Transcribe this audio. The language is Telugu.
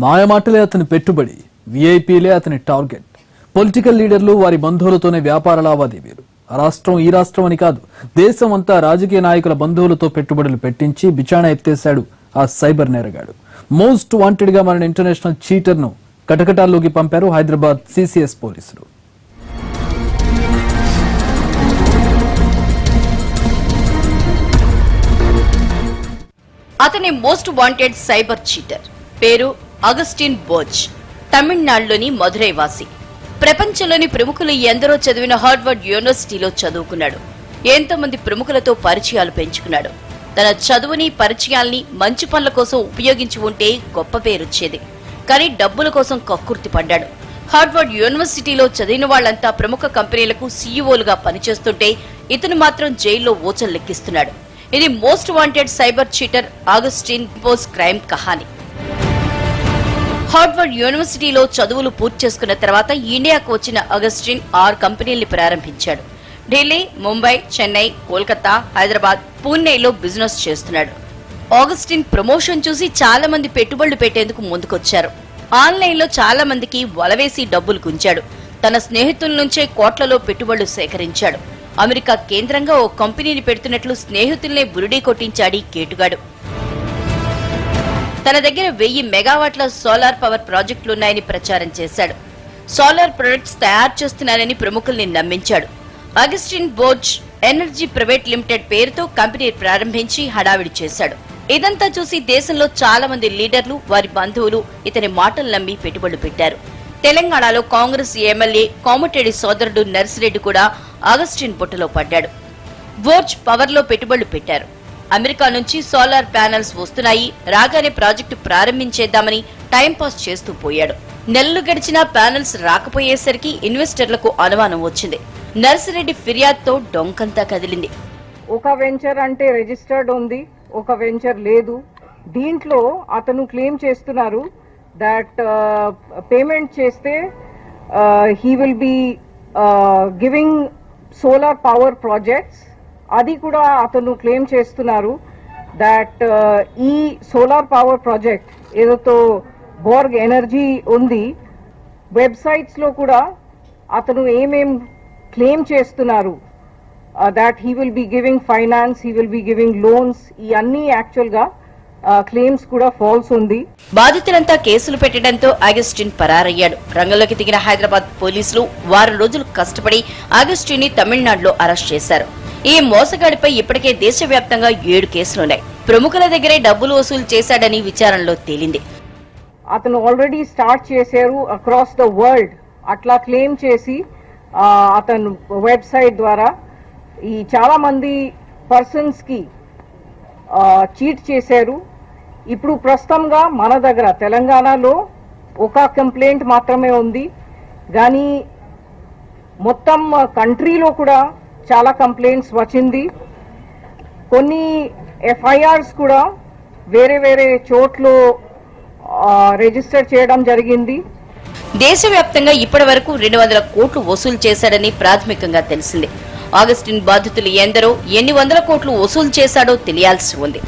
మాయమాటలే అతని పెట్టుబడి, వీఐపీలే అతని టార్గెట్. పొలిటికల్ లీడర్లు వారి బంధువులతోనే వ్యాపార లావాదేవీలు. ఆ రాష్ట్రం ఈ రాష్ట్రం అని కాదు, దేశం అంతా రాజకీయ నాయకుల బంధువులతో పెట్టుబడులు పెట్టించి బిచాణ ఎత్తేశాడు ఆ సైబర్ నేరగాడు. మోస్ట్ వాంటెడ్ గా మారిన ఇంటర్నేషనల్ చీటర్ ను కటకటాల్లోకి పంపారు హైదరాబాద్ సిసిఎస్ పోలీసులు. అతని మోస్ట్ వాంటెడ్ సైబర్ చీటర్ పేరు అగస్టిన్ బోజ్. తమిళనాడులోని మధురై వాసి. ప్రపంచంలోని ప్రముఖులు ఎందరో చదివిన హార్వర్డ్ యూనివర్సిటీలో చదువుకున్నాడు. ఎంతో మంది ప్రముఖులతో పరిచయాలు పెంచుకున్నాడు. తన చదువుని పరిచయాల్ని మంచి పనుల కోసం ఉపయోగించి ఉంటే గొప్ప పేరొచ్చేది. కానీ డబ్బుల కోసం కక్కుర్తి పడ్డాడు. హార్వర్డ్ యూనివర్సిటీలో చదివిన వాళ్లంతా ప్రముఖ కంపెనీలకు సీఈఓలుగా పనిచేస్తుంటే ఇతను మాత్రం జైల్లో ఊచలు లెక్కిస్తున్నాడు. ఇది most wanted cyber cheater Augustine Bose crime కహాని. హార్వర్డ్ యూనివర్సిటీలో చదువులు పూర్తి చేసుకున్న తర్వాత ఇండియాకు వచ్చిన అగస్టిన్ 6 కంపెనీల్ని ప్రారంభించాడు. ఢిల్లీ, ముంబై, చెన్నై, కోల్కతా, హైదరాబాద్, పూణేలో బిజినెస్ చేస్తున్నాడు. అగస్టిన్ ప్రమోషన్ చూసి చాలా మంది పెట్టుబడులు పెట్టేందుకు ముందుకొచ్చారు. ఆన్లైన్ లో చాలా మందికి వలవేసి డబ్బులు గుంచాడు. తన స్నేహితుల నుంచే కోట్లలో పెట్టుబడులు సేకరించాడు. అమెరికా కేంద్రంగా ఓ కంపెనీని పెడుతున్నట్లు స్నేహితుల్నే బురిడీ కొట్టించాడు కేటుగాడు. తన దగ్గర 1000 మెగావాట్ల సోలార్ పవర్ ప్రాజెక్టులున్నాయని ప్రచారం చేశాడు. సోలార్ ప్రొడక్ట్స్ తయారు చేస్తున్నారని ప్రముఖుల్ని నమ్మించాడు. Augustine Bose energy private limited పేరుతో కంపెనీ ప్రారంభించి హడావిడి చేశాడు. ఇదంతా చూసి దేశంలో చాలా మంది లీడర్లు, వారి బంధువులు ఇతని మాటలు నమ్మి పెట్టుబడులు పెట్టారు. తెలంగాణలో కాంగ్రెస్ ఎమ్మెల్యే కోమటిరెడ్డి సోదరుడు నర్సిరెడ్డి కూడా అగస్టిన్ బుట్టలో పడ్డాడు. బోజ్ పవర్ లో పెట్టుబడులు పెట్టారు. అమెరికా నుంచి సోలార్ ప్యానెల్స్ వస్తున్నాయి, రాగానే ప్రాజెక్టు ప్రారంభించేద్దామని టైంపాస్ చేస్తూ పోయాడు. నెలలు గడిచినా ప్యానెల్స్ రాకపోయేసరికి ఇన్వెస్టర్లకు అనుమానం వచ్చింది. నర్సిరెడ్డి ఫిర్యాదుతో డొంకంతా కదిలింది. ఒక వెంచర్ అంటే రిజిస్టర్డ్ ఉంది, ఒక వెంచర్ లేదు. దీంట్లో అతను క్లెయిమ్ చేస్తున్నారు దట్ పేమెంట్ చేస్తే he will be giving solar power projects. అది కూడా అతను క్లెయిమ్ చేస్తున్నారు దట్ ఈ సోలార్ పవర్ ప్రాజెక్ట్ ఏదైతే బోర్గ్ ఎనర్జీ ఉంది, వెబ్సైట్స్ లో కూడా అతను ఏమేం క్లెయిమ్ చేస్తున్నారు that he will be giving finance, he will be giving loans, ఈ అన్ని యాక్చువల్ గా క్లెయిమ్స్ కూడా ఫాల్స్ ఉంది. బాధితులంతా కేసులు పెట్టడంతో అగస్టిన్ పరారయ్యాడు. రంగంలోకి దిగిన హైదరాబాద్ పోలీసులు వారం రోజులు కష్టపడి అగస్టిన్ ని తమిళనాడులో అరెస్ట్ చేశారు. ఈ మోసగాడిపై ఇప్పటికే దేశవ్యాప్తంగా 7 కేసులున్నాయి. ప్రముఖుల దగ్గరే డబ్బులు వసూలు చేశాడని విచారణలో తేలింది. అతను ఆల్రెడీ స్టార్ట్ చేశారు అక్రాస్ ద వరల్డ్. అట్లా క్లెయిమ్ చేసి అతను వెబ్సైట్ ద్వారా ఈ చాలా మంది పర్సన్స్ కి చీట్ చేశారు. ఇప్పుడు ప్రస్తుతంగా మన దగ్గర తెలంగాణలో ఒక కంప్లైంట్ మాత్రమే ఉంది, కానీ మొత్తం కంట్రీలో కూడా చాలా కంప్లైంట్స్ వచ్చింది. కొన్ని ఎఫ్ఐఆర్స్ కూడా వేరే వేరే చోట్ల రిజిస్టర్ చేయడం జరిగింది. దేశవ్యాప్తంగా ఇప్పటి వరకు 200 కోట్లు వసూలు చేశాడని ప్రాథమికంగా తెలిసింది. అగస్టిన్ బాధితులు ఎందరో, ఎన్ని వందల కోట్లు వసూలు చేశాడో తెలియాల్సి ఉంది.